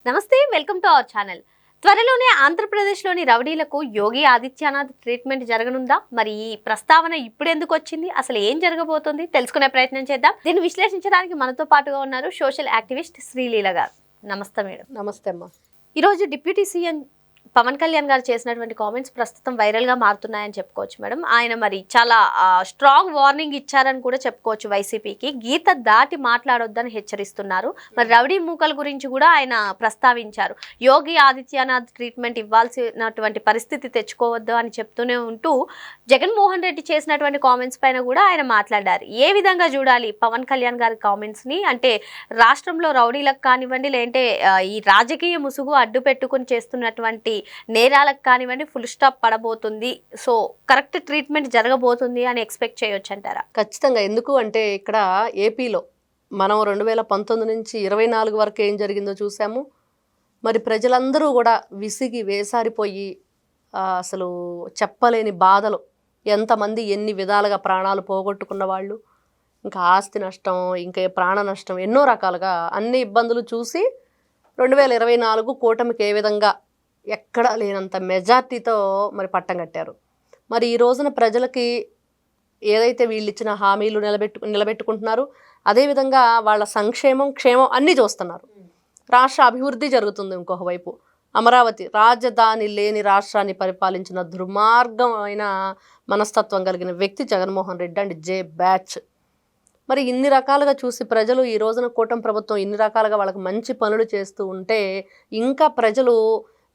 నమస్తే, welcome to our channel. త్వరలోనే ఆంధ్రప్రదేశ్లోని రౌడీలకు యోగి ఆదిత్యనాథ్ ట్రీట్మెంట్ జరగనుందా? మరి ఈ ప్రస్తావన ఇప్పుడు ఎందుకు వచ్చింది? అసలు ఏం జరగబోతుంది తెలుసుకునే ప్రయత్నం చేద్దాం. దీన్ని విశ్లేషించడానికి మనతో పాటుగా ఉన్నారు సోషల్ యాక్టివిస్ట్ శ్రీలీల గారు. నమస్తే మేడం. నమస్తే అమ్మా. ఈరోజు డిప్యూటీ సీఎం పవన్ కళ్యాణ్ గారు చేసినటువంటి కామెంట్స్ ప్రస్తుతం వైరల్గా మారుతున్నాయని చెప్పుకోవచ్చు మేడం. ఆయన మరి చాలా స్ట్రాంగ్ వార్నింగ్ ఇచ్చారని కూడా చెప్పుకోవచ్చు వైసీపీకి. గీత దాటి మాట్లాడొద్దని హెచ్చరిస్తున్నారు. మరి రౌడీ మూకల గురించి కూడా ఆయన ప్రస్తావించారు. యోగి ఆదిత్యనాథ్ ట్రీట్మెంట్ ఇవ్వాల్సినటువంటి పరిస్థితి తెచ్చుకోవద్దు అని చెప్తూనే ఉంటూ జగన్మోహన్ రెడ్డి చేసినటువంటి కామెంట్స్ పైన కూడా ఆయన మాట్లాడారు. ఏ విధంగా చూడాలి పవన్ కళ్యాణ్ గారి కామెంట్స్ని? అంటే రాష్ట్రంలో రౌడీలకు కానివ్వండి, లేదంటే ఈ రాజకీయ ముసుగు అడ్డు పెట్టుకుని చేస్తున్నటువంటి నేరాలకు కానివ్వండి ఫుల్ స్టాప్ పడబోతుంది, సో కరెక్ట్ ట్రీట్మెంట్ జరగబోతుంది అని ఎక్స్పెక్ట్ చేయొచ్చు అంటారా? ఖచ్చితంగా. ఎందుకు అంటే ఇక్కడ ఏపీలో మనం 2019 నుంచి 24 వరకు ఏం జరిగిందో చూసాము. మరి ప్రజలందరూ కూడా విసిగి వేసారిపోయి అసలు చెప్పలేని బాధలు, ఎంతమంది ఎన్ని విధాలుగా ప్రాణాలు పోగొట్టుకున్న వాళ్ళు, ఇంకా ఆస్తి నష్టం, ఇంకా ప్రాణ నష్టం, ఎన్నో రకాలుగా అన్ని ఇబ్బందులు చూసి 2024 కూటమికి ఏ విధంగా ఎక్కడా లేనంత మెజార్టీతో మరి పట్టం కట్టారు. మరి ఈ రోజున ప్రజలకి ఏదైతే వీళ్ళు ఇచ్చిన హామీలు నిలబెట్టుకుంటున్నారు, అదేవిధంగా వాళ్ళ సంక్షేమం క్షేమం అన్నీ చూస్తున్నారు. రాష్ట్ర అభివృద్ధి జరుగుతుంది. ఇంకొక వైపు అమరావతి రాజధాని లేని రాష్ట్రాన్ని పరిపాలించిన దుర్మార్గమైన మనస్తత్వం కలిగిన వ్యక్తి Jaganmohan Reddy and J batch. మరి ఇన్ని రకాలుగా చూసి ప్రజలు ఈ రోజున కూటమి ప్రభుత్వం ఇన్ని రకాలుగా వాళ్ళకి మంచి పనులు చేస్తూ ఉంటే ఇంకా ప్రజలు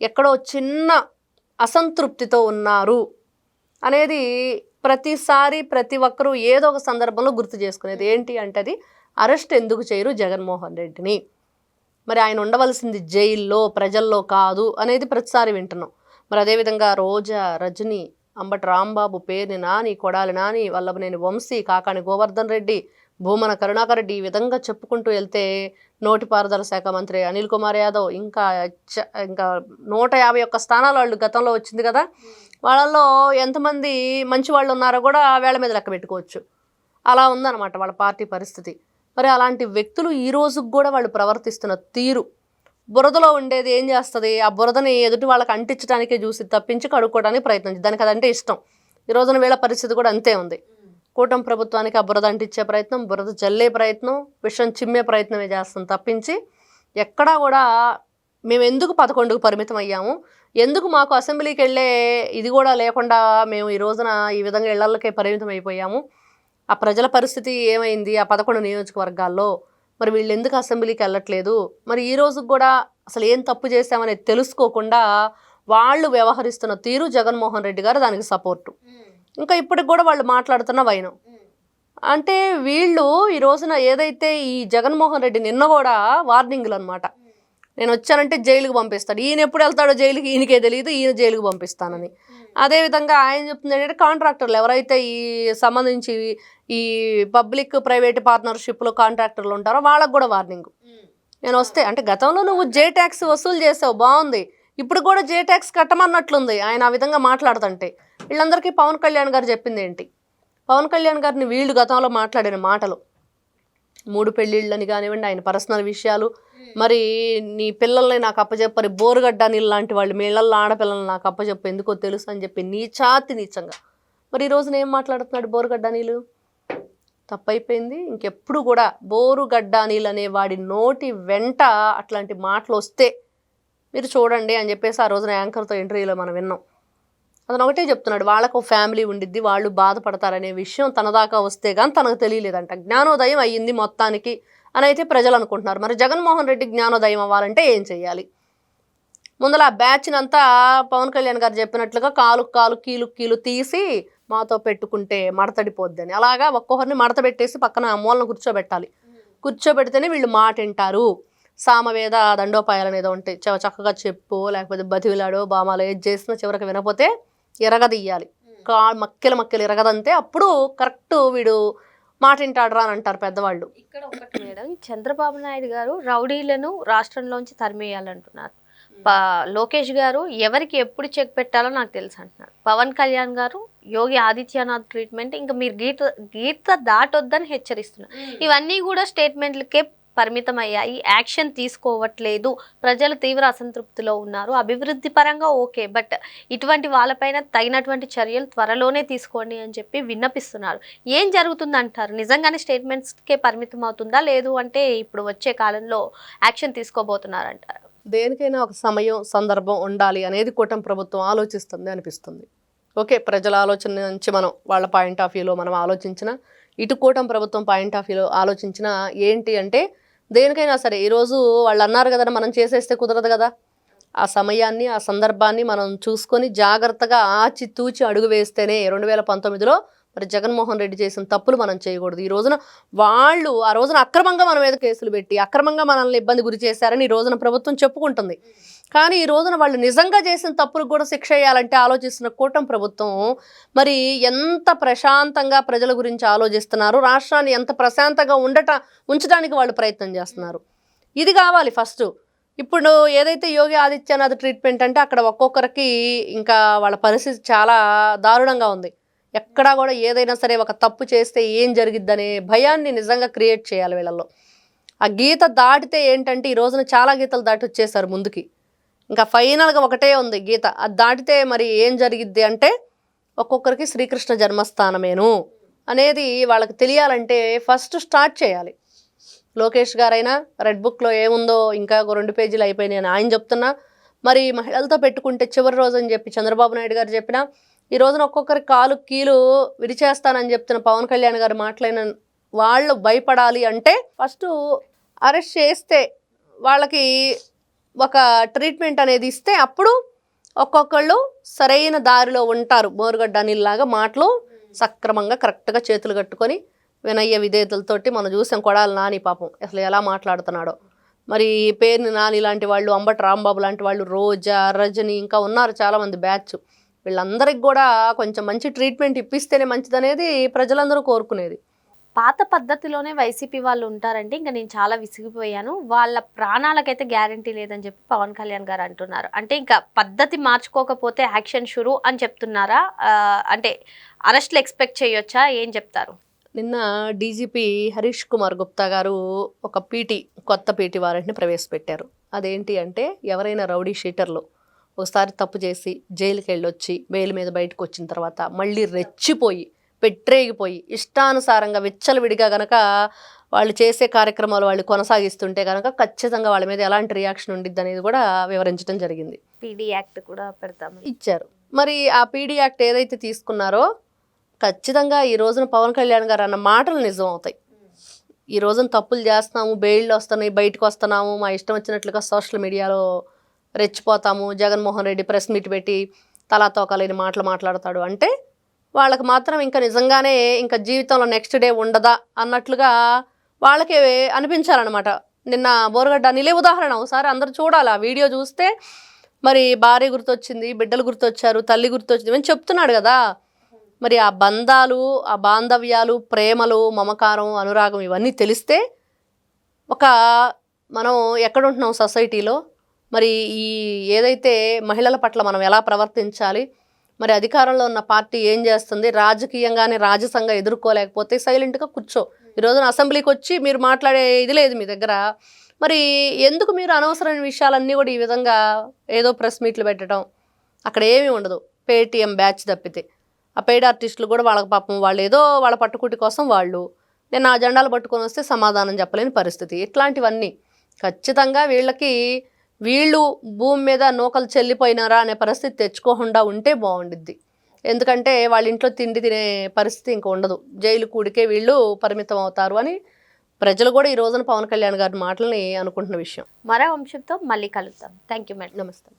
ఎక్కడో చిన్న అసంతృప్తితో ఉన్నారు అనేది ప్రతిసారి ప్రతి ఒక్కరూ ఏదో ఒక సందర్భంలో గుర్తు చేసుకునేది. ఏంటి అంటే అది అరెస్ట్ ఎందుకు చేయరు జగన్మోహన్ రెడ్డిని, మరి ఆయన ఉండవలసింది జైల్లో ప్రజల్లో కాదు అనేది ప్రతిసారి వింటున్నాం. మరి అదేవిధంగా రోజా, రజని, అంబటి రాంబాబు, పేర్ని నాని, కొడాలి నాని, వల్లభనేని వంశీ, కాకాని గోవర్ధన్ రెడ్డి, భూమన కరుణాకర్ రెడ్డి, ఈ విధంగా చెప్పుకుంటూ వెళ్తే నోటిపారుదల శాఖ మంత్రి అనిల్ కుమార్ యాదవ్, ఇంకా 151 స్థానాలు వాళ్ళు గతంలో వచ్చింది కదా, వాళ్ళల్లో ఎంతమంది మంచి వాళ్ళు ఉన్నారో కూడా వేళ్ల మీద లెక్క పెట్టుకోవచ్చు. అలా ఉందన్నమాట వాళ్ళ పార్టీ పరిస్థితి. మరి అలాంటి వ్యక్తులు ఈ రోజుకు కూడా వాళ్ళు ప్రవర్తిస్తున్న తీరు, బురదలో ఉండేది ఏం చేస్తుంది, ఆ బురదని ఎదుటి వాళ్ళకి అంటించడానికే చూసి తప్పించి కడుక్కోవడానికి ప్రయత్నించి దానికి అదంటే ఇష్టం. ఈ రోజున వీళ్ళ పరిస్థితి కూడా అంతే ఉంది. కూటమి ప్రభుత్వానికి ఆ బురద అంటించే ప్రయత్నం, బురద జల్లే ప్రయత్నం, విషం చిమ్మే ప్రయత్నమే చేస్తాం తప్పించి ఎక్కడా కూడా మేము ఎందుకు 11కు పరిమితం అయ్యాము, ఎందుకు మాకు అసెంబ్లీకి వెళ్ళే ఇది కూడా లేకుండా మేము ఈ రోజున ఈ విధంగా ఇళ్లకే పరిమితం అయిపోయాము, ఆ ప్రజల పరిస్థితి ఏమైంది ఆ 11 నియోజకవర్గాల్లో, మరి వీళ్ళు ఎందుకు అసెంబ్లీకి వెళ్ళట్లేదు, మరి ఈ రోజుకి కూడా అసలు ఏం తప్పు చేశామనేది తెలుసుకోకుండా వాళ్ళు వ్యవహరిస్తున్న తీరు జగన్మోహన్ రెడ్డి గారు దానికి సపోర్టు. ఇంకా ఇప్పటికి కూడా వాళ్ళు మాట్లాడుతున్న వైనం అంటే వీళ్ళు ఈ రోజున ఏదైతే ఈ జగన్మోహన్ రెడ్డి నిన్న కూడా వార్నింగ్లు అనమాట, నేను వచ్చానంటే జైలుకు పంపిస్తాడు, ఈయన ఎప్పుడు వెళ్తాడో జైలుకి ఈయనకే తెలియదు, ఈయన జైలుకు పంపిస్తానని. అదేవిధంగా ఆయన చెప్తుంది ఏంటంటే కాంట్రాక్టర్లు ఎవరైతే ఈ సంబంధించి ఈ పబ్లిక్ ప్రైవేట్ పార్ట్నర్షిప్లో కాంట్రాక్టర్లు ఉంటారో వాళ్ళకు కూడా వార్నింగ్. నేను వస్తే అంటే గతంలో నువ్వు జే ట్యాక్స్ వసూలు చేసావు బాగుంది, ఇప్పుడు కూడా జే ట్యాక్స్ కట్టమన్నట్లుంది ఆయన ఆ విధంగా మాట్లాడుతుంటే. వీళ్ళందరికీ పవన్ కళ్యాణ్ గారు చెప్పింది ఏంటి? పవన్ కళ్యాణ్ గారిని వీళ్ళు గతంలో మాట్లాడిన మాటలు, 3 పెళ్ళిళ్ళని కానివ్వండి, ఆయన పర్సనల్ విషయాలు, మరి నీ పిల్లల్ని నాకు అప్పచెప్పని బోరుగడ్డ నీళ్ళు లాంటి వాళ్ళు మీ ఇళ్ళల్లో ఆడపిల్లల్ని నాకు అప్పచెప్పు ఎందుకో తెలుసు అని చెప్పి నీచంగా మరి ఈ రోజున ఏం మాట్లాడుతున్నాడు? బోరుగడ్డ నీళ్ళు తప్పైపోయింది, ఇంకెప్పుడు కూడా బోరుగడ్డ నీళ్ళు అనే వాడి నోటి వెంట అట్లాంటి మాటలు వస్తే మీరు చూడండి అని చెప్పేసి ఆ రోజున యాంకర్తో ఇంటర్వ్యూలో మనం విన్నాం. అతను ఒకటే చెప్తున్నాడు, వాళ్ళకు ఫ్యామిలీ ఉండిద్ది, వాళ్ళు బాధపడతారనే విషయం తన దాకా వస్తే కానీ తనకు తెలియలేదంట. జ్ఞానోదయం అయ్యింది మొత్తానికి అని అయితే ప్రజలు అనుకుంటున్నారు. మరి జగన్మోహన్ రెడ్డి జ్ఞానోదయం అవ్వాలంటే ఏం చేయాలి? ముందర ఆ బ్యాచ్ని అంతా పవన్ కళ్యాణ్ గారు చెప్పినట్లుగా కాలు కీలు తీసి మాతో పెట్టుకుంటే మడతడిపోద్దని, అలాగా ఒక్కొక్కరిని మడత పెట్టేసి పక్కన మూలను కూర్చోబెట్టాలి. కూర్చోబెడితేనే వీళ్ళు మాట వింటారు. సామవేద దండోపాయాలు ఏదో ఉంటాయి, చక్కగా చెప్పు, లేకపోతే బతివిలాడో బామాలో ఏది చేసినా చివరికి వినపోతే ఎరగదీయాలి, మక్కెలు ఎరగదంతే అప్పుడు కరెక్ట్ వీడు మాట వింటాడురా అని అంటారు పెద్దవాళ్ళు. ఇక్కడ ఒకటి మేడం, చంద్రబాబు నాయుడు గారు రౌడీలను రాష్ట్రంలోంచి తరిమేయాలంటున్నారు. లోకేష్ గారు ఎవరికి ఎప్పుడు చెక్ పెట్టాలో నాకు తెలుసు అంటున్నారు. పవన్ కళ్యాణ్ గారు యోగి ఆదిత్యనాథ్ ట్రీట్మెంట్ ఇంకా మీరు గీత దాటొద్దని హెచ్చరిస్తున్నారు. ఇవన్నీ కూడా స్టేట్మెంట్లకే పరిమితం అయ్యాయి, యాక్షన్ తీసుకోవట్లేదు, ప్రజలు తీవ్ర అసంతృప్తిలో ఉన్నారు, అభివృద్ధి పరంగా ఓకే, బట్ ఇటువంటి వాళ్ళపైన తగినటువంటి చర్యలు త్వరలోనే తీసుకోండి అని చెప్పి విన్నపిస్తున్నారు. ఏం జరుగుతుంది అంటారు? నిజంగానే స్టేట్మెంట్స్కే పరిమితం అవుతుందా, లేదు అంటే ఇప్పుడు వచ్చే కాలంలో యాక్షన్ తీసుకోబోతున్నారంటారు? దేనికైనా ఒక సమయం సందర్భం ఉండాలి అనేది కూటమి ప్రభుత్వం ఆలోచిస్తుంది అనిపిస్తుంది. ఓకే, ప్రజల ఆలోచన నుంచి మనం వాళ్ళ పాయింట్ ఆఫ్ వ్యూలో మనం ఆలోచించిన, ఇటు కూటమి ప్రభుత్వం పాయింట్ ఆఫ్ వ్యూలో ఆలోచించిన ఏంటి అంటే దేనికైనా సరే ఈరోజు వాళ్ళు అన్నారు కదా మనం చేసేస్తే కుదరదు కదా, ఆ సమయాన్ని ఆ సందర్భాన్ని మనం చూసుకొని జాగ్రత్తగా ఆచితూచి అడుగు వేస్తేనే 2019లో మరి జగన్మోహన్ రెడ్డి చేసిన తప్పులు మనం చేయకూడదు. ఈ రోజున వాళ్ళు ఆ రోజున అక్రమంగా మన మీద కేసులు పెట్టి అక్రమంగా మనల్ని ఇబ్బంది గురి చేశారని ఈ రోజున ప్రభుత్వం చెప్పుకుంటుంది. కానీ ఈ రోజున వాళ్ళు నిజంగా చేసిన తప్పులకు కూడా శిక్ష వేయాలంటే ఆలోచిస్తున్న కూటమి ప్రభుత్వం మరి ఎంత ప్రశాంతంగా ప్రజల గురించి ఆలోచిస్తున్నారు, రాష్ట్రాన్ని ఎంత ప్రశాంతంగా ఉంచడానికి వాళ్ళు ప్రయత్నం చేస్తున్నారు. ఇది కావాలి ఫస్ట్. ఇప్పుడు ఏదైతే యోగి ఆదిత్యనాథ్ ట్రీట్మెంట్ అంటే అక్కడ ఒక్కొక్కరికి ఇంకా వాళ్ళ పరిస్థితి చాలా దారుణంగా ఉంది. ఎక్కడా కూడా ఏదైనా సరే ఒక తప్పు చేస్తే ఏం జరిగిద్దనే భయాన్ని నిజంగా క్రియేట్ చేయాలి వీళ్ళల్లో. ఆ గీత దాటితే ఏంటంటే ఈ రోజున చాలా గీతలు దాటి వచ్చేసారు ముందుకి. ఇంకా ఫైనల్గా ఒకటే ఉంది గీత, అది దాటితే మరి ఏం జరిగిద్ది అంటే ఒక్కొక్కరికి శ్రీకృష్ణ జన్మస్థానమేను అనేది వాళ్ళకి తెలియాలంటే ఫస్ట్ స్టార్ట్ చేయాలి. లోకేష్ గారైనా రెడ్ బుక్లో ఏముందో ఇంకా 2 పేజీలు అయిపోయినాయి అని ఆయన చెప్తున్నా, మరి మహిళలతో పెట్టుకుంటే చివరి రోజు అని చెప్పి చంద్రబాబు నాయుడు గారు చెప్పినా, ఈ రోజున ఒక్కొక్కరి కాలు కీలు విడిచేస్తానని చెప్తున్న పవన్ కళ్యాణ్ గారు మాట్లాడిన వాళ్ళు భయపడాలి అంటే ఫస్ట్ అరెస్ట్ చేస్తే వాళ్ళకి ఒక ట్రీట్మెంట్ అనేది ఇస్తే అప్పుడు ఒక్కొక్కళ్ళు సరైన దారిలో ఉంటారు. బోరుగడ్డ అనిల్లాగా మాటలు సక్రమంగా కరెక్ట్గా చేతులు కట్టుకొని వినయ్య విధేయతలతోటి మనం చూసాం. కొడాలి నాని పాపం అసలు ఎలా మాట్లాడుతున్నాడో. మరి పేరుని నాని లాంటి వాళ్ళు, అంబటి రాంబాబు లాంటి వాళ్ళు, రోజా, రజని ఇంకా ఉన్నారు చాలామంది బ్యాచ్. వీళ్ళందరికి కూడా కొంచెం మంచి ట్రీట్మెంట్ ఇప్పిస్తేనే మంచిదనేది ప్రజలందరూ కోరుకునేది. పాత పద్ధతిలోనే వైసీపీ వాళ్ళు ఉంటారంటే ఇంకా నేను చాలా విసిగిపోయాను, వాళ్ళ ప్రాణాలకైతే గ్యారంటీ లేదని చెప్పి పవన్ కళ్యాణ్ గారు అంటున్నారు. అంటే ఇంకా పద్ధతి మార్చుకోకపోతే యాక్షన్ షురు అని చెప్తున్నారా? అంటే అరెస్ట్లు ఎక్స్పెక్ట్ చేయొచ్చా? ఏం చెప్తారు? నిన్న డీజీపీ హరీష్ కుమార్ గుప్తా గారు ఒక కొత్త పీటీ వారెంట్ని ప్రవేశపెట్టారు. అదేంటి అంటే ఎవరైనా రౌడీ షీటర్లు ఒకసారి తప్పు చేసి జైలుకి వెళ్ళొచ్చి బెయిల్ మీద బయటకు వచ్చిన తర్వాత మళ్ళీ రెచ్చిపోయి పెట్టరేగిపోయి ఇష్టానుసారంగా విచ్చలవిడిగా గనక వాళ్ళు చేసే కార్యక్రమాలు వాళ్ళు కొనసాగిస్తుంటే కనుక ఖచ్చితంగా వాళ్ళ మీద ఎలాంటి రియాక్షన్ ఉండిద్ది అనేది కూడా వివరించడం జరిగింది. పీడీ యాక్ట్ కూడా పెడతామని ఇచ్చారు. మరి ఆ పీడీ యాక్ట్ ఏదైతే తీసుకున్నారో ఖచ్చితంగా ఈ రోజున పవన్ కళ్యాణ్ గారు అన్న మాటలు నిజం అవుతాయి. ఈ రోజున తప్పులు చేస్తున్నాము, బెయిళ్ళు వస్తున్నాయి, బయటకు వస్తున్నాము, మా ఇష్టం వచ్చినట్లుగా సోషల్ మీడియాలో రెచ్చిపోతాము, జగన్మోహన్ రెడ్డి ప్రెస్ మీట్ పెట్టి తలాతోకలేని మాటలు మాట్లాడతాడు అంటే వాళ్ళకి మాత్రం ఇంకా నిజంగానే ఇంకా జీవితంలో నెక్స్ట్ డే ఉండదా అన్నట్లుగా వాళ్ళకే అనిపించాలన్నమాట. నిన్న బోరుగడ్డ అనిలే ఉదాహరణ. ఒకసారి అందరూ చూడాలి ఆ వీడియో చూస్తే. మరి భార్య గుర్తొచ్చింది, బిడ్డలు గుర్తొచ్చారు, తల్లి గుర్తొచ్చింది అని చెప్తున్నాడు కదా. మరి ఆ బంధాలు, ఆ బాంధవ్యాలు, ప్రేమలు, మమకారం, అనురాగం ఇవన్నీ తెలిస్తే మనం ఎక్కడుంటున్నాం సొసైటీలో, మరి ఈ ఏదైతే మహిళల పట్ల మనం ఎలా ప్రవర్తించాలి, మరి అధికారంలో ఉన్న పార్టీ ఏం చేస్తుంది, రాజకీయంగానే రాజసంగా ఎదుర్కోలేకపోతే సైలెంట్గా కూర్చో. ఈరోజున అసెంబ్లీకి వచ్చి మీరు మాట్లాడే ఇది లేదు మీ దగ్గర. మరి ఎందుకు మీరు అనవసరమైన విషయాలన్నీ కూడా ఈ విధంగా ఏదో ప్రెస్ మీట్లు పెట్టడం, అక్కడ ఏమీ ఉండదు. పేటీఎం బ్యాచ్ తప్పితే ఆ పెయిడ్ ఆర్టిస్టులు కూడా వాళ్ళకి పాపం వాళ్ళు ఏదో వాళ్ళ పట్టుకుటి కోసం వాళ్ళు నేను ఆ జెండాలు పట్టుకొని వస్తే సమాధానం చెప్పలేని పరిస్థితి. ఇట్లాంటివన్నీ ఖచ్చితంగా వీళ్ళు భూమి మీద నూకలు చెల్లిపోయినారా అనే పరిస్థితి తెచ్చుకోకుండా ఉంటే బాగుండిద్ది. ఎందుకంటే వాళ్ళ ఇంట్లో తిండి తినే పరిస్థితి ఇంక ఉండదు. జైలు కూడికే వీళ్ళు పరిమితం అవుతారు అని ప్రజలు కూడా ఈ రోజున పవన్ కళ్యాణ్ గారి మాటలని అనుకుంటున్న విషయం. మరో అంశంతో మళ్ళీ కలుద్దాం. Thank you madam. నమస్తే.